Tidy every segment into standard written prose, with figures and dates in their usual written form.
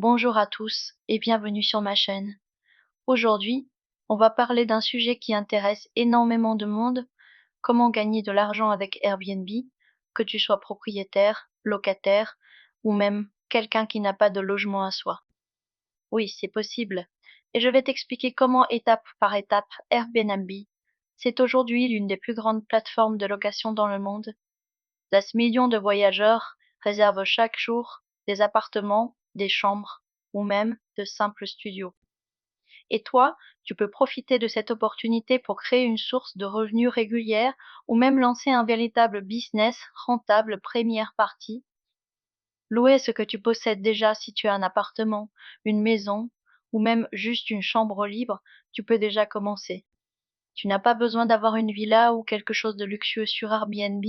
Bonjour à tous et bienvenue sur ma chaîne. Aujourd'hui, on va parler d'un sujet qui intéresse énormément de monde, comment gagner de l'argent avec Airbnb, que tu sois propriétaire, locataire ou même quelqu'un qui n'a pas de logement à soi. Oui, c'est possible. Et je vais t'expliquer comment étape par étape Airbnb. C'est aujourd'hui l'une des plus grandes plateformes de location dans le monde. Des millions de voyageurs réservent chaque jour des appartements, des chambres ou même de simples studios. Et toi, tu peux profiter de cette opportunité pour créer une source de revenus régulière ou même lancer un véritable business rentable première partie. Louer ce que tu possèdes déjà si tu as un appartement, une maison ou même juste une chambre libre, tu peux déjà commencer. Tu n'as pas besoin d'avoir une villa ou quelque chose de luxueux sur Airbnb.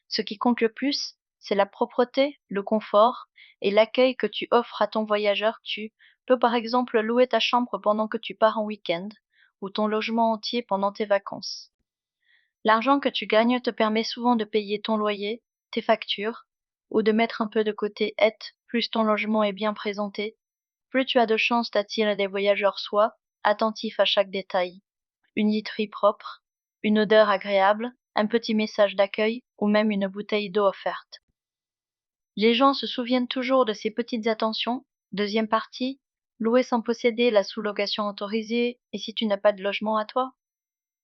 Ce qui compte le plus, c'est la propreté, le confort et l'accueil que tu offres à ton voyageur. Tu peux par exemple louer ta chambre pendant que tu pars en week-end ou ton logement entier pendant tes vacances. L'argent que tu gagnes te permet souvent de payer ton loyer, tes factures ou de mettre un peu de côté. Plus ton logement est bien présenté, plus tu as de chances d'attirer des voyageurs attentifs à chaque détail. Une literie propre, une odeur agréable, un petit message d'accueil ou même une bouteille d'eau offerte. Les gens se souviennent toujours de ces petites attentions. Deuxième partie, louer sans posséder, la sous-location autorisée. Et si tu n'as pas de logement à toi,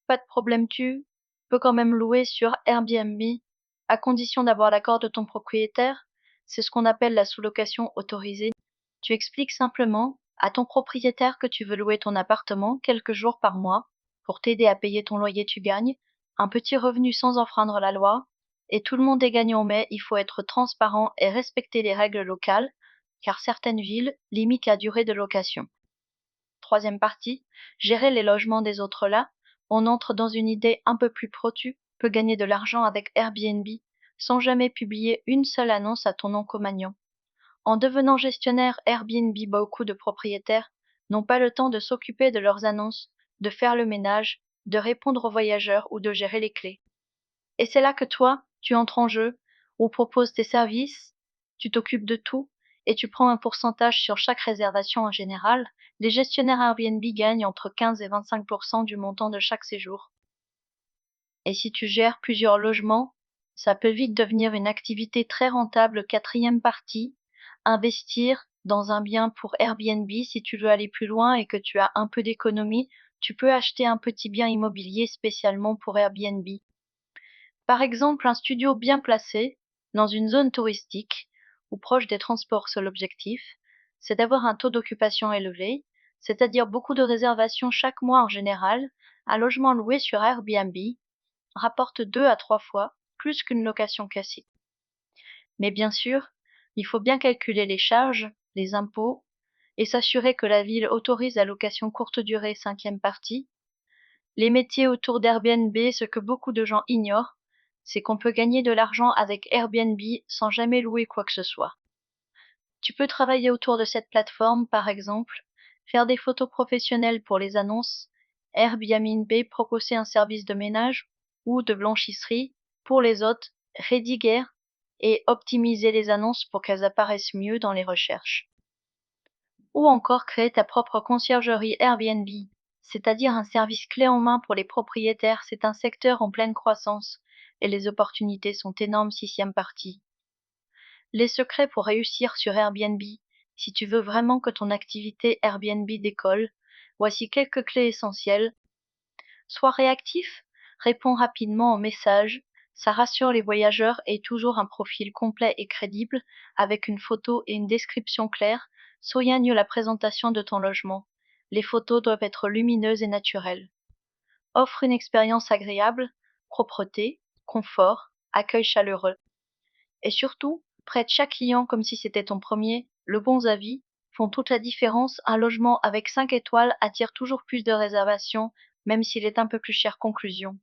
pas de problème, tu peux quand même louer sur Airbnb, à condition d'avoir l'accord de ton propriétaire. C'est ce qu'on appelle la sous-location autorisée. Tu expliques simplement à ton propriétaire que tu veux louer ton appartement quelques jours par mois. Pour t'aider à payer ton loyer, tu gagnes un petit revenu sans enfreindre la loi. Et tout le monde est gagnant, mais il faut être transparent et respecter les règles locales, car certaines villes limitent la durée de location. Troisième partie, gérer les logements des autres. Là, on entre dans une idée un peu plus pro. Tu peux gagner de l'argent avec Airbnb sans jamais publier une seule annonce à ton nom commagnant. En devenant gestionnaire Airbnb, beaucoup de propriétaires n'ont pas le temps de s'occuper de leurs annonces, de faire le ménage, de répondre aux voyageurs ou de gérer les clés. Et c'est là que toi, tu entres en jeu, ou proposes tes services, tu t'occupes de tout, et tu prends un pourcentage sur chaque réservation en général. Les gestionnaires Airbnb gagnent entre 15 et 25% du montant de chaque séjour. Et si tu gères plusieurs logements, ça peut vite devenir une activité très rentable. Quatrième partie, investir dans un bien pour Airbnb. Si tu veux aller plus loin et que tu as un peu d'économie, tu peux acheter un petit bien immobilier spécialement pour Airbnb. Par exemple, un studio bien placé, dans une zone touristique ou proche des transports. Seul objectif, c'est d'avoir un taux d'occupation élevé, c'est-à-dire beaucoup de réservations chaque mois en général. Un logement loué sur Airbnb rapporte 2 à 3 fois plus qu'une location classique. Mais bien sûr, il faut bien calculer les charges, les impôts et s'assurer que la ville autorise la location courte durée. Cinquième partie, les métiers autour d'Airbnb. Ce que beaucoup de gens ignorent, c'est qu'on peut gagner de l'argent avec Airbnb sans jamais louer quoi que ce soit. Tu peux travailler autour de cette plateforme, par exemple, faire des photos professionnelles pour les annonces. Airbnb propose un service de ménage ou de blanchisserie pour les hôtes, rédiger et optimiser les annonces pour qu'elles apparaissent mieux dans les recherches. Ou encore créer ta propre conciergerie Airbnb, c'est-à-dire un service clé en main pour les propriétaires. C'est un secteur en pleine croissance et les opportunités sont énormes. Sixième partie, les secrets pour réussir sur Airbnb. Si tu veux vraiment que ton activité Airbnb décolle, voici quelques clés essentielles. Sois réactif, réponds rapidement aux messages, ça rassure les voyageurs, et toujours un profil complet et crédible avec une photo et une description claire. Soigne la présentation de ton logement. Les photos doivent être lumineuses et naturelles. Offre une expérience agréable, propreté, confort, accueil chaleureux. Et surtout, traite chaque client comme si c'était ton premier. Les bons avis font toute la différence. Un logement avec 5 étoiles attire toujours plus de réservations, même s'il est un peu plus cher. Conclusion.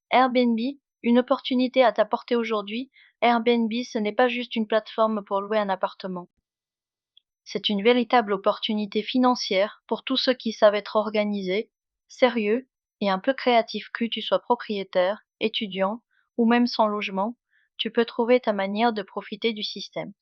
Airbnb, une opportunité à ta portée aujourd'hui. Airbnb, ce n'est pas juste une plateforme pour louer un appartement. C'est une véritable opportunité financière pour tous ceux qui savent être organisés, sérieux et un peu créatifs. Que tu sois propriétaire, étudiant ou même sans logement, tu peux trouver ta manière de profiter du système.